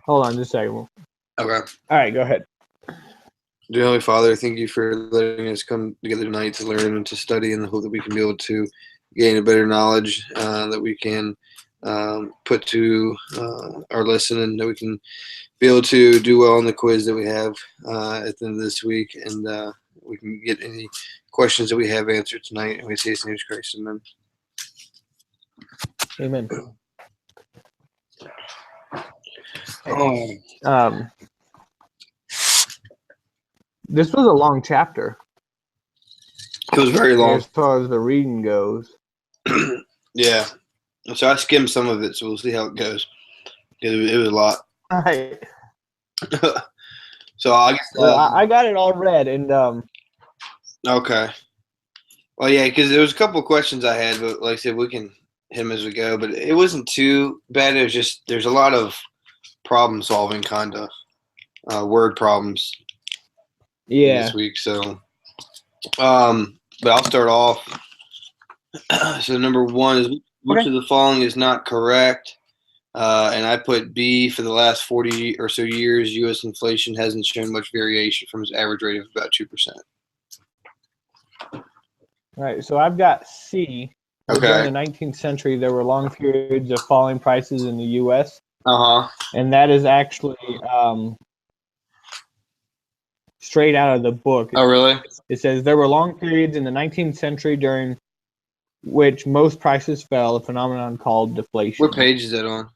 Hold on just a second. Okay. All right, go ahead. Dear Heavenly Father, thank you for letting us come together tonight to learn and to study, and hope that we can be able to gain a better knowledge that we can put to our lesson, and that we can be able to do well on the quiz that we have at the end of this week, and we can get any questions that we have answered tonight. And we say his name is Christ. Amen. Amen. Oh. This was a long chapter. It was very long. As far as the reading goes. Yeah. So I skimmed some of it, so we'll see how it goes. It was a lot. All right. So I guess I got it all read, and okay. Well, yeah, because there was a couple of questions I had, but like I said, we can hit them as we go. But it wasn't too bad. It was just there's a lot of problem solving, kind of word problems. Yeah. This week, so but I'll start off. So number one is which of the following is not correct? And I put B. For the last 40 or so years, U.S. inflation hasn't shown much variation from its average rate of about 2%. All right, so I've got C. Okay. During the 19th century, there were long periods of falling prices in the U.S. And that is actually straight out of the book. Oh, really? It says there were long periods in the 19th century during which most prices fell, a phenomenon called deflation. What page is that on?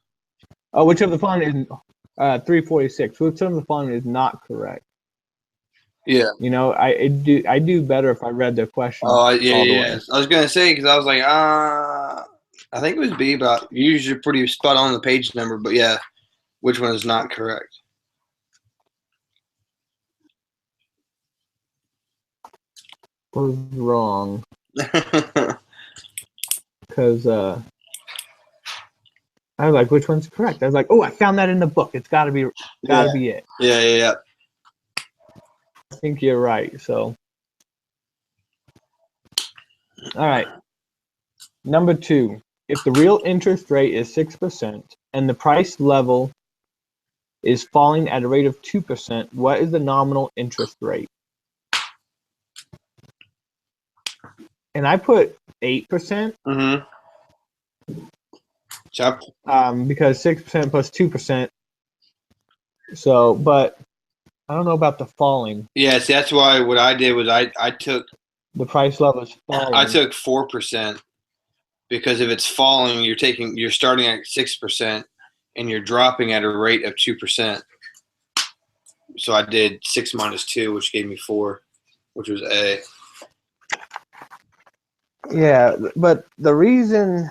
Oh, which of the following is 346? Which of the following is not correct? Yeah. You know, I do better if I read the question. Oh, yeah. I was gonna say because I was like, I think it was B, but you're usually pretty spot on the page number. But yeah, which one is not correct? Was wrong. Because I was like, which one's correct? I was like, oh, I found that in the book. It's gotta be it. Yeah. I think you're right. So, all right. Number 2, if the real interest rate is 6% and the price level is falling at a rate of 2%, what is the nominal interest rate? And I put 8%. Mm-hmm. Because 6% plus 2%. So, but I don't know about the falling. Yes, that's why what I did was I took the price level is falling. I took 4% because if it's falling, you're starting at 6% and you're dropping at a rate of 2%. So I did 6 minus 2, which gave me 4, which was A. Yeah, but the reason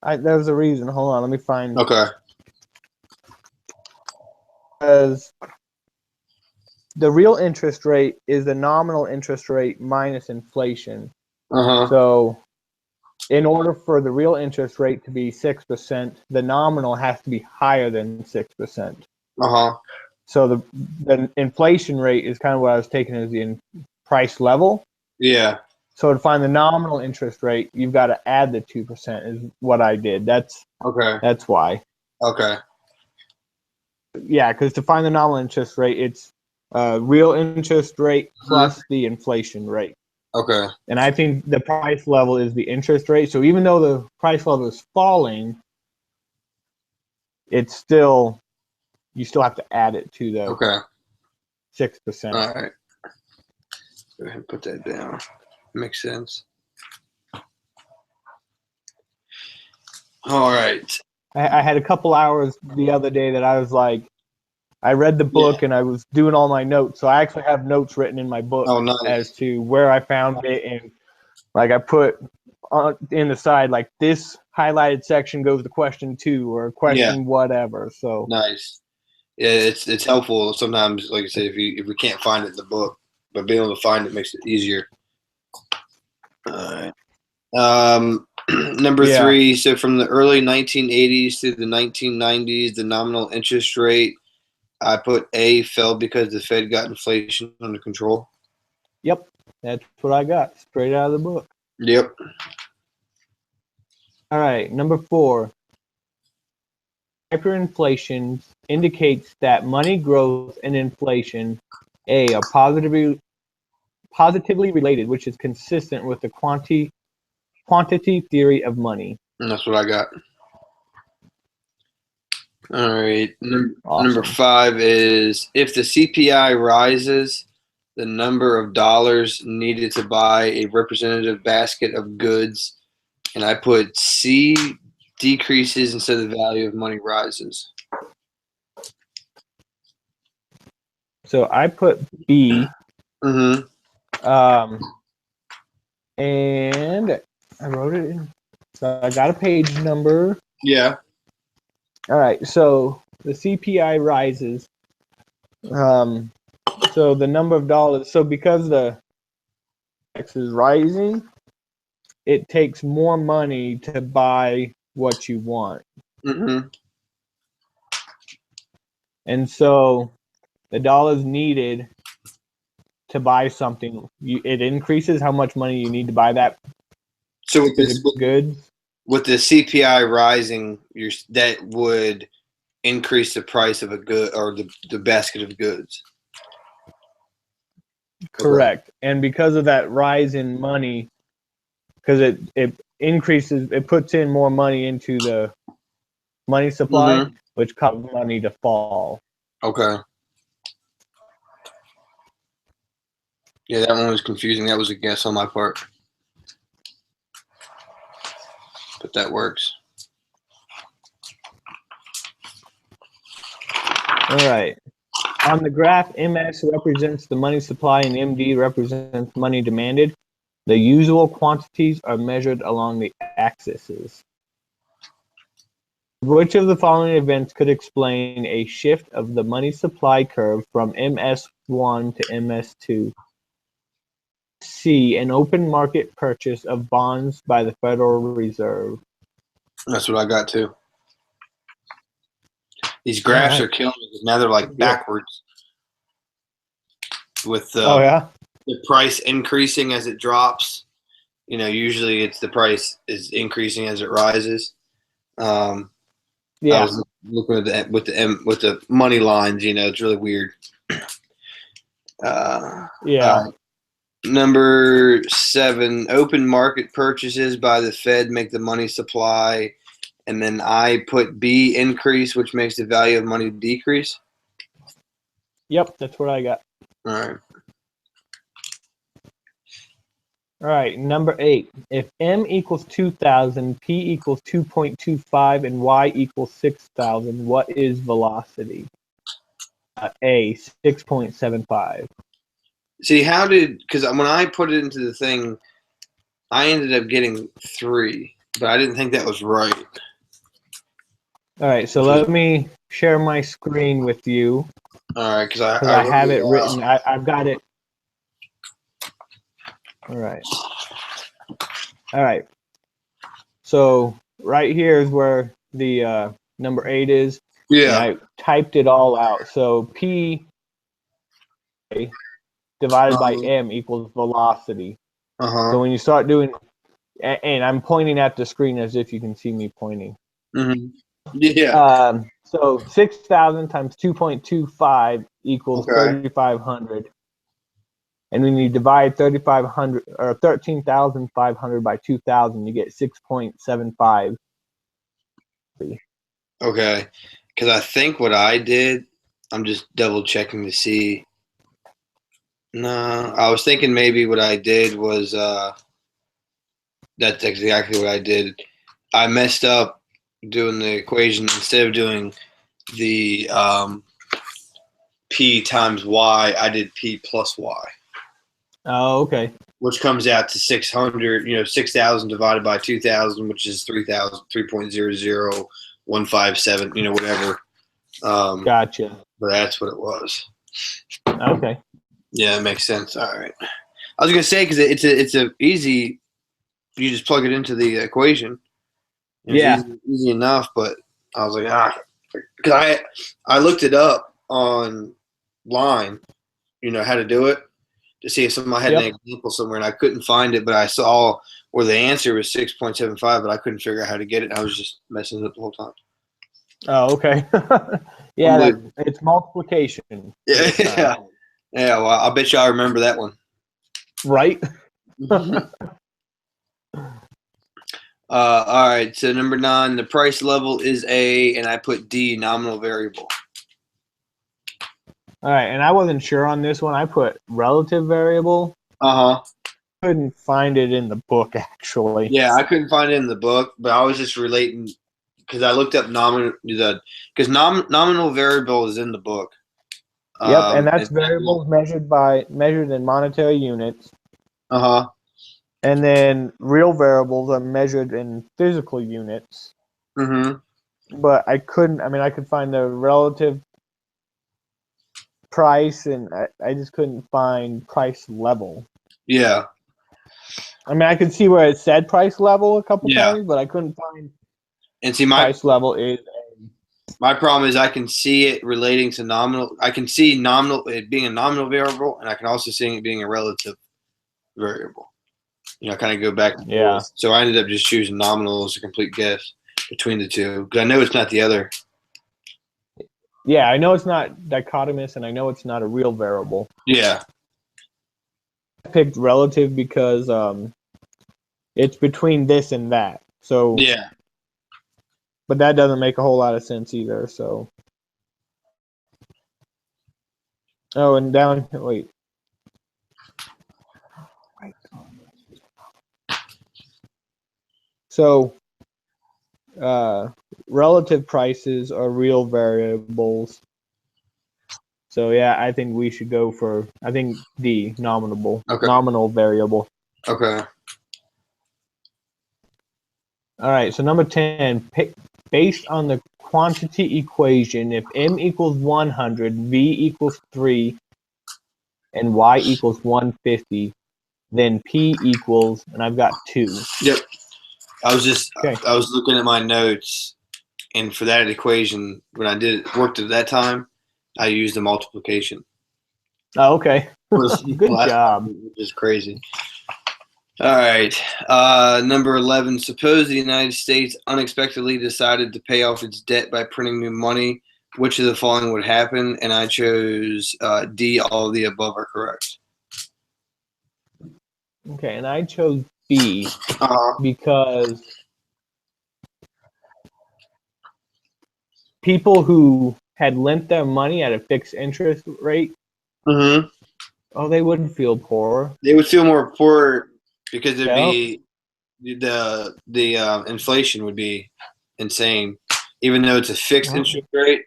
there was a reason. Hold on, let me find. Okay. Because the real interest rate is the nominal interest rate minus inflation. So in order for the real interest rate to be 6%, the nominal has to be higher than 6%. So the inflation rate is kind of what I was taking as the price level. Yeah. So to find the nominal interest rate, you've got to add the 2%. Is what I did. That's why. Okay. Yeah, because to find the nominal interest rate, it's real interest rate plus the inflation rate. Okay. And I think the price level is the interest rate. So even though the price level is falling, it's still you still have to add it to the 6%. All right. Go ahead and put that down. Makes sense. All right. I had a couple hours the other day that I was like, I read the book and I was doing all my notes. So I actually have notes written in my book as to where I found it. And like I put in the side, like this highlighted section goes to question 2 or question whatever. So nice. Yeah, it's helpful sometimes, like I said, if we can't find it in the book, but being able to find it makes it easier. All right. Number 3, so from the early 1980s to the 1990s, the nominal interest rate, I put A, fell because the Fed got inflation under control. Yep, that's what I got straight out of the book. Yep. All right, number 4. hyperinflation indicates that money growth and inflation, A, are positively related, which is consistent with the quantity theory of money. And that's what I got. All right. Awesome. Number 5 is if the CPI rises, the number of dollars needed to buy a representative basket of goods, and I put C decreases instead of the value of money rises. So I put B. Mm-hmm. And I wrote it in. So I got a page number. Yeah. All right. So the CPI rises. So the number of dollars. So because the X is rising, it takes more money to buy what you want. Mm-hmm. And so the dollars needed to buy something, it increases how much money you need to buy that. So with this goods, with the CPI rising, that would increase the price of a good or the basket of goods. Correct. Okay. And because of that rise in money, because it increases, it puts in more money into the money supply, which causes money to fall. Okay. Yeah, that one was confusing. That was a guess on my part. But that works. All right. On the graph, MS represents the money supply and MD represents money demanded. The usual quantities are measured along the axes. Which of the following events could explain a shift of the money supply curve from MS1 to MS2? C, an open market purchase of bonds by the Federal Reserve. That's what I got too. These graphs are killing me because now they're like backwards. With the price increasing as it drops. You know, usually it's the price is increasing as it rises. I was looking at that with the money lines. You know, it's really weird. Number 7, open market purchases by the Fed make the money supply, and then I put B, increase, which makes the value of money decrease. Yep, that's what I got. All right. All right, number 8. If M equals 2,000, P equals 2.25, and Y equals 6,000, what is velocity? A, 6.75. See, because when I put it into the thing, I ended up getting 3, but I didn't think that was right. All right, so let me share my screen with you. All right, because I have it written. I've got it. All right. All right. So right here is where the number 8 is. Yeah. And I typed it all out. So P divided by M equals velocity. So when you start doing, and I'm pointing at the screen as if you can see me pointing. Yeah. So 6,000 times 2.25 equals 3,500. And when you divide 3,500 or 13,500 by 2,000, you get 6.75. Okay. Because I think what I did, I'm just double checking to see. No, I was thinking maybe what I did was that's exactly what I did. I messed up doing the equation. Instead of doing the P times Y, I did P plus Y. Oh, okay. Which comes out to 600, 6,000 divided by 2,000, which is 3.00157, whatever. Gotcha. But that's what it was. Okay. Yeah, it makes sense. All right. I was gonna say because it's a easy. You just plug it into the equation. It's easy enough. But I was like, because I looked it up online, how to do it to see if somebody had an example somewhere, and I couldn't find it. But I saw where the answer was 6.75, but I couldn't figure out how to get it. I was just messing it up the whole time. Oh, okay. Yeah, it's multiplication. Yeah, yeah, yeah. Well, I bet you I remember that one. Right. All right. So number 9, the price level is A, and I put D, nominal variable. All right, and I wasn't sure on this one. I put relative variable. Couldn't find it in the book actually. Yeah, I couldn't find it in the book, but I was just relating because I looked up nominal variable is in the book. Yep, and that's variables measured in monetary units. And then real variables are measured in physical units. But I couldn't. I mean, I could find the relative price, and I just couldn't find price level. Yeah. I mean, I could see where it said price level a couple times, but I couldn't find. And see, price level is. My problem is I can see it relating to nominal. I can see it being a nominal variable, and I can also see it being a relative variable. You know, kind of go back and forth. So I ended up just choosing nominal as a complete guess between the two because I know it's not the other. Yeah, I know it's not dichotomous, and I know it's not a real variable. Yeah. I picked relative because it's between this and that. So yeah. But that doesn't make a whole lot of sense either. So. Oh, and down. Wait. So, relative prices are real variables. So yeah, I think we should go for the nominal variable. Okay. All right. So number 10, based on the quantity equation, if M equals 100, V equals 3, and Y equals 150, then P equals, and I've got 2. Yep. I was looking at my notes, and for that equation, when I worked at that time, I used the multiplication. Oh, okay. Good job. Which is crazy. All right. Number 11. Suppose the United States unexpectedly decided to pay off its debt by printing new money. Which of the following would happen? And I chose D. All of the above are correct. Okay, and I chose B because people who had lent their money at a fixed interest rate, they wouldn't feel poor. They would feel more poor because it'd be the inflation would be insane. Even though it's a fixed interest rate,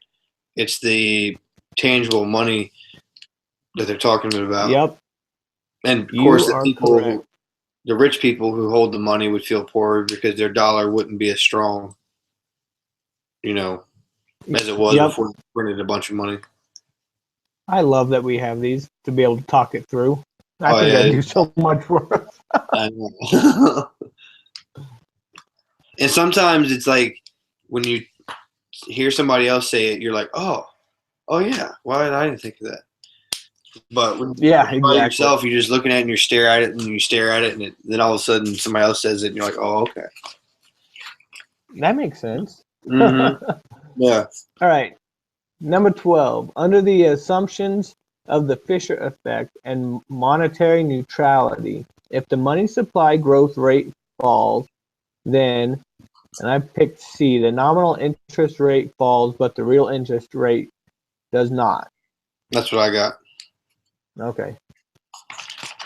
it's the tangible money that they're talking about. Yep. And of course, the rich people who hold the money would feel poor because their dollar wouldn't be as strong, you know, as it was before they printed a bunch of money. I love that we have these to be able to talk it through. I think they do so much for us. I know. And sometimes it's like when you hear somebody else say it, you're like, oh yeah, why did I didn't think of that? But when by yourself, you're just looking at it and you stare at it and you stare at it, and then all of a sudden somebody else says it, and you're like, oh, okay. That makes sense. Yeah. All right. Number 12. Under the assumptions of the Fisher effect and monetary neutrality, if the money supply growth rate falls, then, and I picked C, the nominal interest rate falls, but the real interest rate does not. That's what I got. Okay.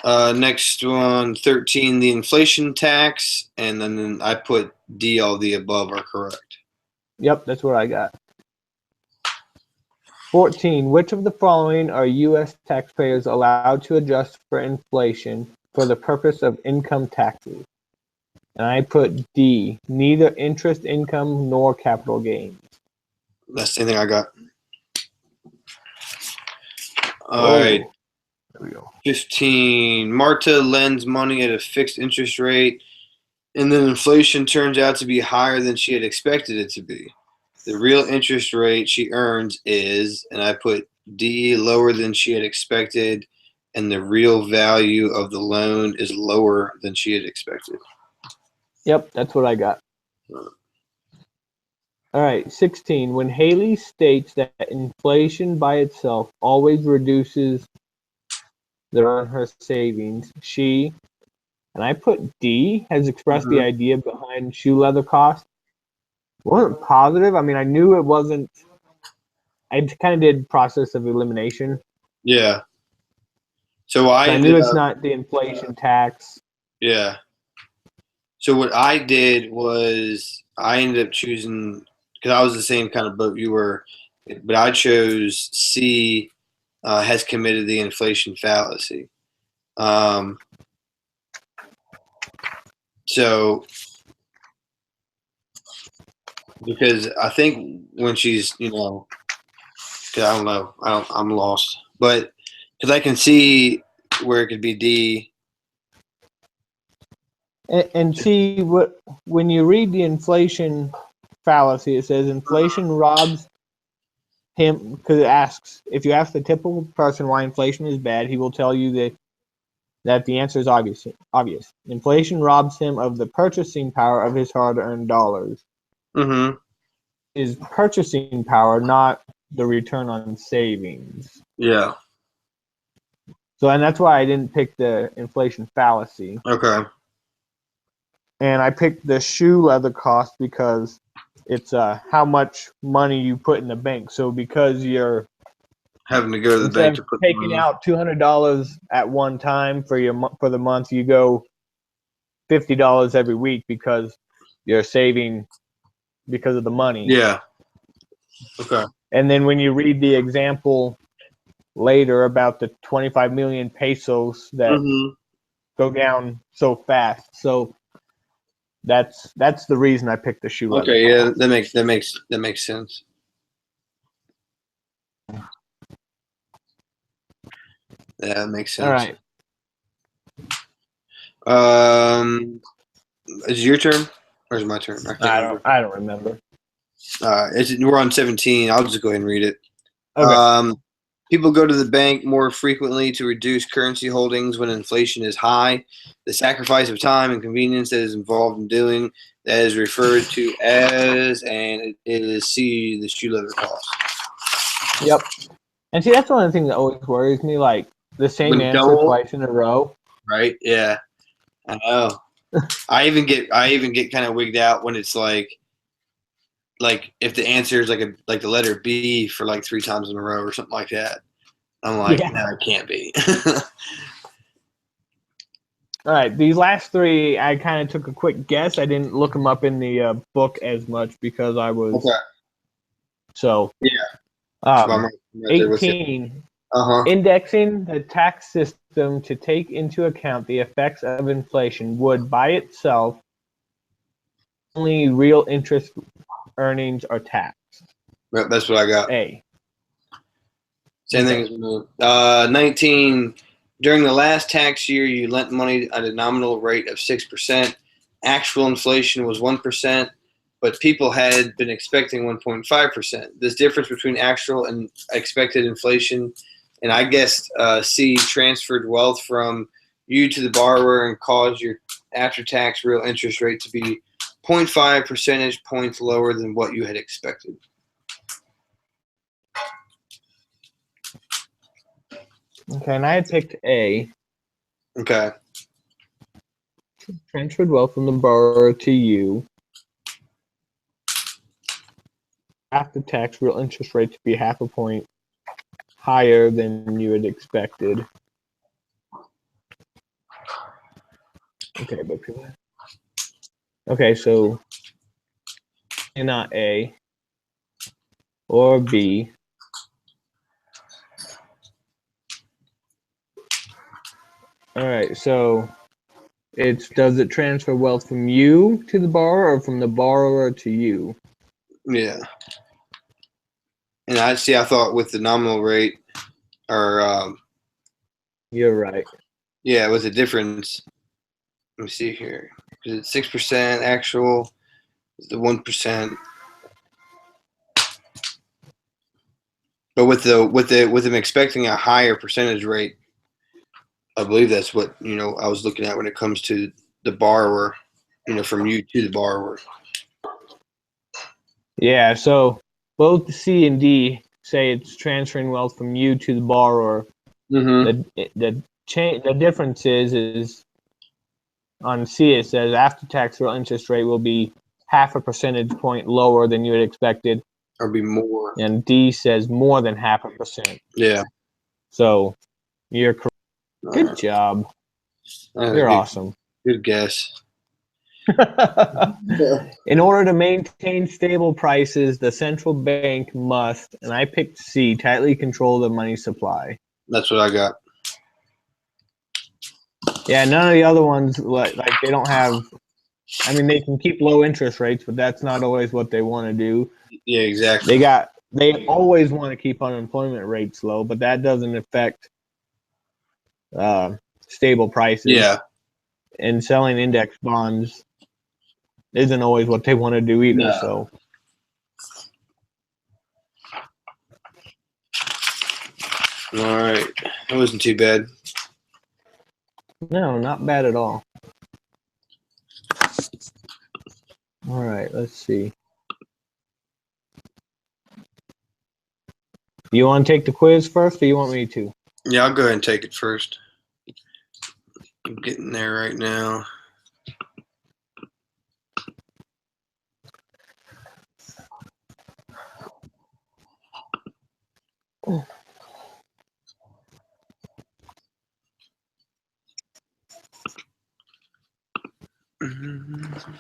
Next one, 13, the inflation tax, and then I put D, all the above are correct. Yep, that's what I got. 14, which of the following are U.S. taxpayers allowed to adjust for inflation for the purpose of income taxes? And I put D, neither interest income nor capital gains. That's the same thing I got. All right. There we go. 15, Marta lends money at a fixed interest rate, and then inflation turns out to be higher than she had expected it to be. The real interest rate she earns is, and I put D, lower than she had expected, and the real value of the loan is lower than she had expected. Yep, that's what I got. All right, 16. When Haley states that inflation by itself always reduces her savings, she, and I put D, has expressed the idea behind shoe leather cost. Wasn't positive. I mean, I knew it wasn't. I kind of did process of elimination. Yeah. So I knew it's not the inflation tax. Yeah. So what I did was I ended up choosing, because I was the same kind of boat you were, but I chose C, has committed the inflation fallacy. So because I think when she's, cause I don't know, I'm lost, but because I can see where it could be D. And see when you read the inflation fallacy, it says inflation robs him, because it asks, if you ask the typical person why inflation is bad, he will tell you that the answer is obvious. Inflation robs him of the purchasing power of his hard-earned dollars. Mm-hmm. Is purchasing power, not the return on savings. Yeah. So, and that's why I didn't pick the inflation fallacy. Okay. And I picked the shoe leather cost because it's how much money you put in the bank. So because you're having to go to the bank to put taking out $200 at one time for the month, you go $50 every week because you're saving because of the money. Yeah. Okay. And then when you read the example later about the 25 million pesos that go down so fast, so that's the reason I picked the shoe leather. Okay, yeah, that makes sense. Yeah, that makes sense. All right. Is it your turn or is it my turn? I don't remember. We're on 17. I'll just go ahead and read it. Okay. People go to the bank more frequently to reduce currency holdings when inflation is high. The sacrifice of time and convenience that is involved in doing that is referred to as, and it is C, the shoe leather cost. Yep. And see, that's one of the things that always worries me, like the same answer twice in a row. Right? Yeah. I know. I even get kind of wigged out when it's like if the answer is like the letter B for like 3 times in a row or something like that. I'm like, no, it can't be. All right, these last 3, I kind of took a quick guess. I didn't look them up in the book as much because I was okay. So yeah. 18. Indexing the tax system to take into account the effects of inflation would by itself only real interest earnings are taxed. Yep, that's what I got. A. Same thing as me. 19. During the last tax year, you lent money at a nominal rate of 6%. Actual inflation was 1%, but people had been expecting 1.5%. This difference between actual and expected inflation, and I guess C, transferred wealth from you to the borrower and caused your after-tax real interest rate to be 0.5 percentage points lower than what you had expected. Okay, and I had picked A. Okay. Transferred wealth from the borrower to you. After tax real interest rate to be 0.5 point higher than you had expected. Okay, but okay, so not A or B. All right, so does it transfer wealth from you to the borrower or from the borrower to you? Yeah. And I thought with the nominal rate or you're right. Yeah, with the difference. Let me see here. Is it 6% actual? Is the 1%? But with them expecting a higher percentage rate, I believe that's what I was looking at when it comes to the borrower, from you to the borrower. Yeah, so both C and D say it's transferring wealth from you to the borrower. The difference is on C it says after tax real interest rate will be 0.5 percentage point lower than you had expected, or be more. And D says more than 0.5%. Yeah. So you're correct. Good job. You're awesome. Good guess. In order to maintain stable prices, the central bank must, and I picked C, tightly control the money supply. That's what I got. Yeah, none of the other ones, like they don't have, I mean, they can keep low interest rates, but that's not always what they want to do. Yeah, exactly. They always want to keep unemployment rates low, but that doesn't affect stable prices. Yeah. And selling index bonds isn't always what they want to do either. No. So. All right. That wasn't too bad. No, not bad at all. All right, let's see. You want to take the quiz first, or you want me to? Yeah, I'll go ahead and take it first. I'm getting there right now. Oh. Mm-hmm.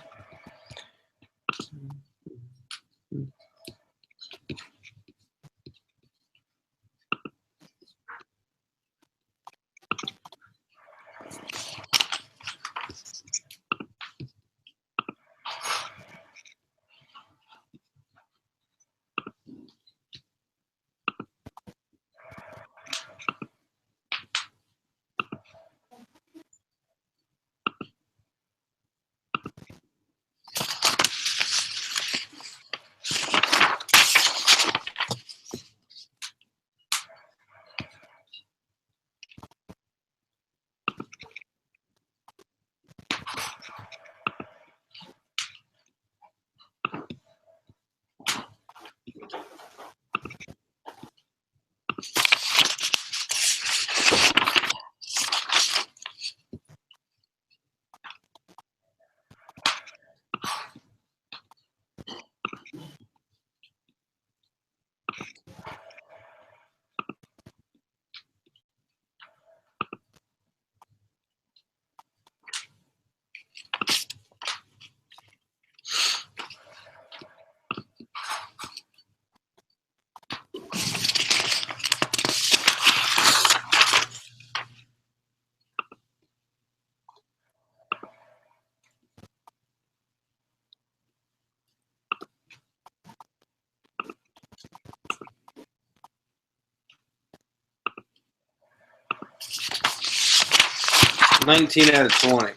19 out of 20.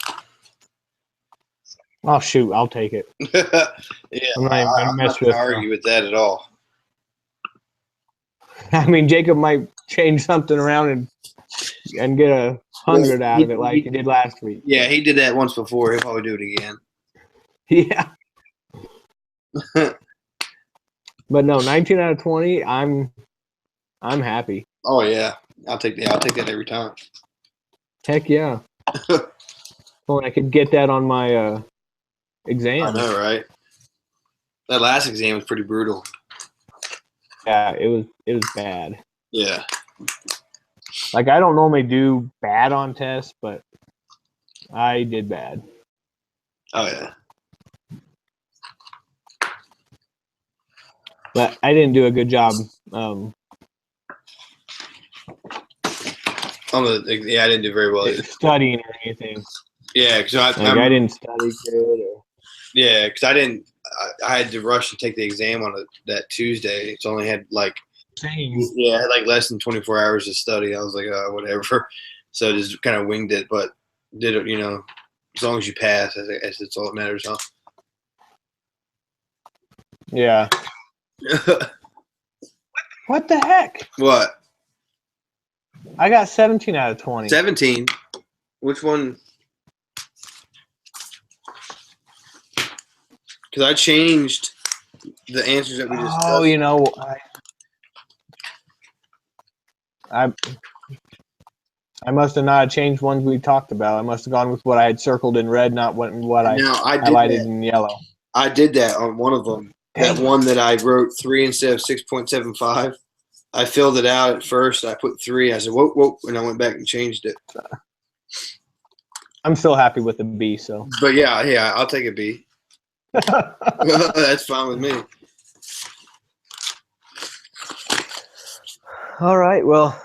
Oh shoot, I'll take it. Yeah, I'm not going to argue with that at all. I mean, Jacob might change something around and get 100 out of it like he did last week. Yeah, he did that once before. He'll probably do it again. Yeah. But no, 19 out of 20. I'm happy. Oh yeah, I'll take that every time. Heck yeah. Well, I could get that on my exam. I know, right? That last exam was pretty brutal. Yeah, it was bad. Yeah. Like, I don't normally do bad on tests, but I did bad. Oh yeah. But I didn't do a good job. I didn't do very well either. Studying or anything. Yeah, because I didn't study good. Yeah, because I had to rush and take the exam on that Tuesday. It's only had like I had like less than 24 hours to study. I was like, whatever. So I just kind of winged it, but did it. As long as you pass, that's all that matters, huh? Yeah. What the heck? What? I got 17 out of 20. 17? Which one? Because I changed the answers that we discussed? Oh, you know, I must have not changed ones we talked about. I must have gone with what I had circled in red, not what I highlighted in yellow. I did that on one of them. Dang. That one that I wrote 3 instead of 6.75. I filled it out at first. I put 3. I said, whoa, and I went back and changed it. I'm still happy with the B. So, but yeah, I'll take a B. That's fine with me. All right. Well,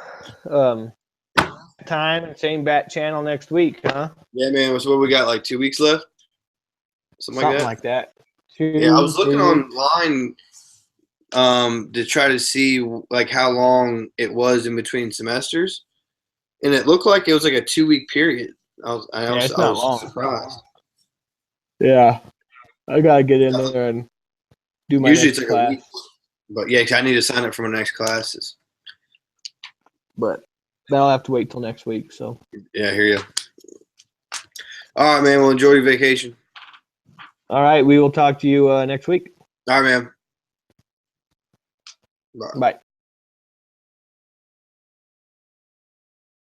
time and same bat channel next week, huh? Yeah, man. So what we got? Like 2 weeks left? Something like that. Yeah, I was looking online to try to see like how long it was in between semesters, and it looked like it was like a 2-week period. I was surprised. Yeah, I gotta get in there and do my usually next it's like class. a week, but yeah, I need to sign up for my next classes. But that'll have to wait till next week. So yeah, I hear you. All right, man. Well, enjoy your vacation. All right, we will talk to you next week. All right, man. Bye.